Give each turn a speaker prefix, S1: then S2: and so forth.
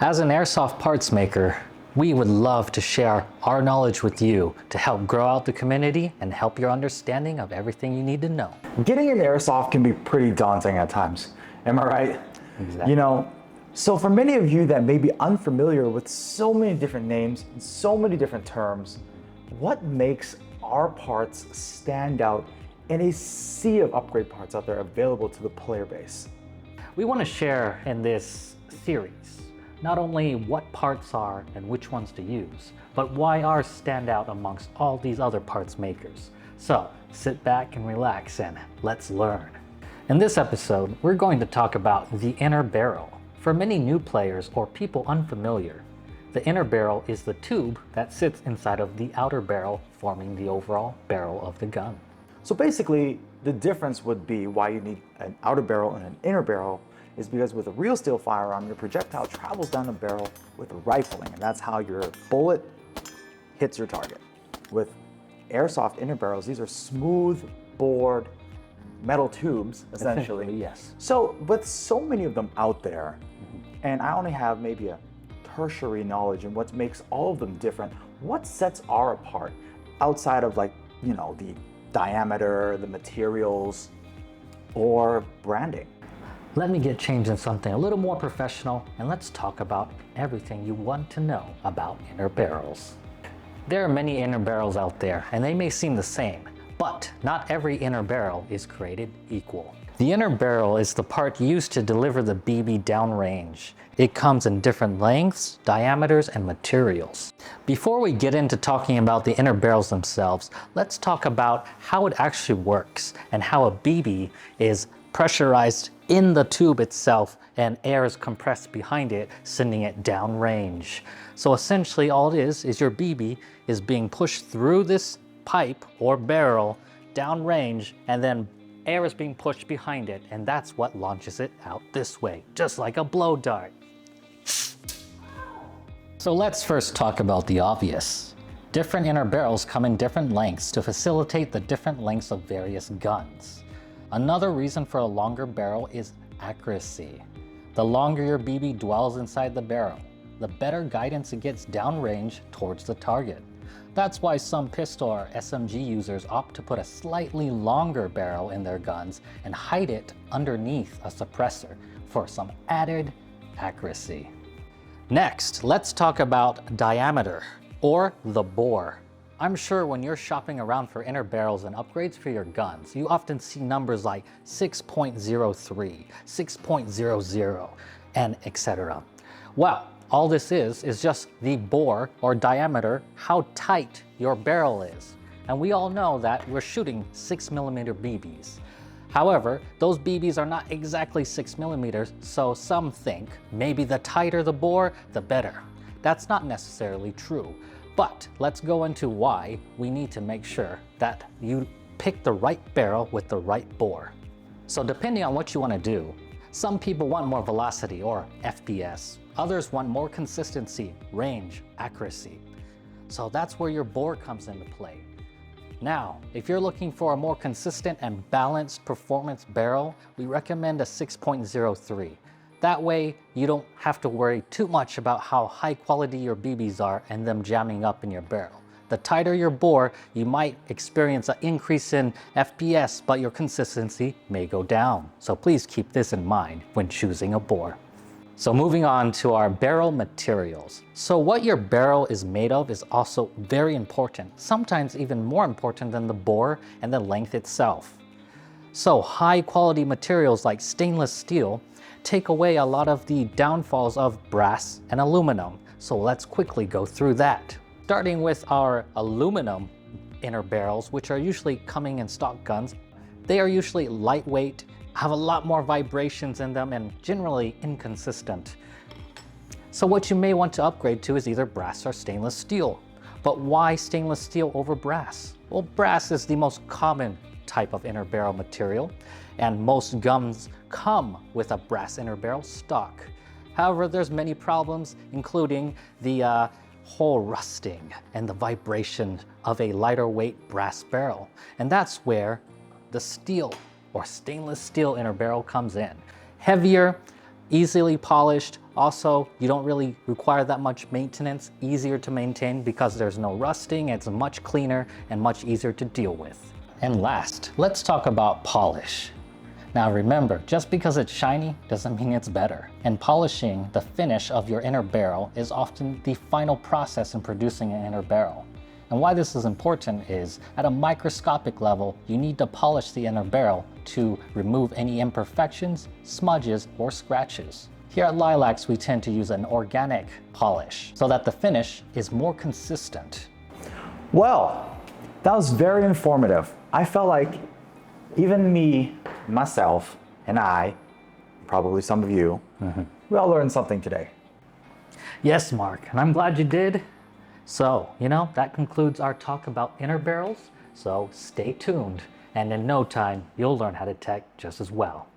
S1: As an airsoft parts maker, we would love to share our knowledge with you to help grow out the community and help your understanding of everything you need to know.
S2: Getting into airsoft can be pretty daunting at times. Am I right?
S1: Exactly.
S2: So for many of you that may be unfamiliar with so many different names and so many different terms, what makes our parts stand out in a sea of upgrade parts out there available to the player base?
S1: We want to share in this series not only what parts are and which ones to use, but why ours stand out amongst all these other parts makers. So sit back and relax and let's learn. In this episode, we're going to talk about the inner barrel. For many new players or people unfamiliar, the inner barrel is the tube that sits inside of the outer barrel, forming the overall barrel of the gun.
S2: So basically, the difference would be why you need an outer barrel and an inner barrel is because with a real steel firearm, your projectile travels down the barrel with rifling, and that's how your bullet hits your target. With airsoft inner barrels, these are smooth bored metal tubes, essentially.
S1: Yes.
S2: So with so many of them out there, and I only have maybe a tertiary knowledge in what makes all of them different, what sets our apart outside of the diameter, the materials, or branding?
S1: Let me get changed in something a little more professional, and let's talk about everything you want to know about inner barrels. There are many inner barrels out there, and they may seem the same, but not every inner barrel is created equal. The inner barrel is the part used to deliver the BB downrange. It comes in different lengths, diameters, and materials. Before we get into talking about the inner barrels themselves, let's talk about how it actually works and how a BB is pressurized in the tube itself and air is compressed behind it, sending it downrange. So essentially all it is your BB is being pushed through this pipe or barrel downrange, and then air is being pushed behind it, and that's what launches it out this way, just like a blow dart. So let's first talk about the obvious. Different inner barrels come in different lengths to facilitate the different lengths of various guns. Another reason for a longer barrel is accuracy. The longer your BB dwells inside the barrel, the better guidance it gets downrange towards the target. That's why some pistol or SMG users opt to put a slightly longer barrel in their guns and hide it underneath a suppressor for some added accuracy. Next, let's talk about diameter, or the bore. I'm sure when you're shopping around for inner barrels and upgrades for your guns, you often see numbers like 6.03, 6.00, and etc. Well, all this is just the bore or diameter, how tight your barrel is. And we all know that we're shooting 6mm BBs. However, those BBs are not exactly 6mm, so some think maybe the tighter the bore, the better. That's not necessarily true. But let's go into why we need to make sure that you pick the right barrel with the right bore. So depending on what you want to do, some people want more velocity or FPS. Others want more consistency, range, accuracy. So that's where your bore comes into play. Now, if you're looking for a more consistent and balanced performance barrel, we recommend a 6.03. That way, you don't have to worry too much about how high quality your BBs are and them jamming up in your barrel. The tighter your bore, you might experience an increase in FPS, but your consistency may go down. So please keep this in mind when choosing a bore. So moving on to our barrel materials. So what your barrel is made of is also very important, sometimes even more important than the bore and the length itself. So high quality materials like stainless steel take away a lot of the downfalls of brass and aluminum. So let's quickly go through that. Starting with our aluminum inner barrels, which are usually coming in stock guns. They are usually lightweight, have a lot more vibrations in them, and generally inconsistent. So what you may want to upgrade to is either brass or stainless steel. But why stainless steel over brass? Well, brass is the most common type of inner barrel material, and most guns come with a brass inner barrel stock. However, there's many problems, including the whole rusting and the vibration of a lighter weight brass barrel. And that's where the steel or stainless steel inner barrel comes in. Heavier, Easily polished. Also, you don't really require that much maintenance, easier to maintain because there's no rusting, it's much cleaner and much easier to deal with. And last, let's talk about polish. Now remember, just because it's shiny doesn't mean it's better. And polishing the finish of your inner barrel is often the final process in producing an inner barrel. And why this is important is, at a microscopic level, you need to polish the inner barrel to remove any imperfections, smudges, or scratches. Here at LayLax, we tend to use an organic polish so that the finish is more consistent.
S2: Well, that was very informative. I felt like even me, myself, and I, probably some of you, we all learned something today.
S1: Yes, Mark, and I'm glad you did. So, that concludes our talk about inner barrels. So stay tuned, and in no time, you'll learn how to tech just as well.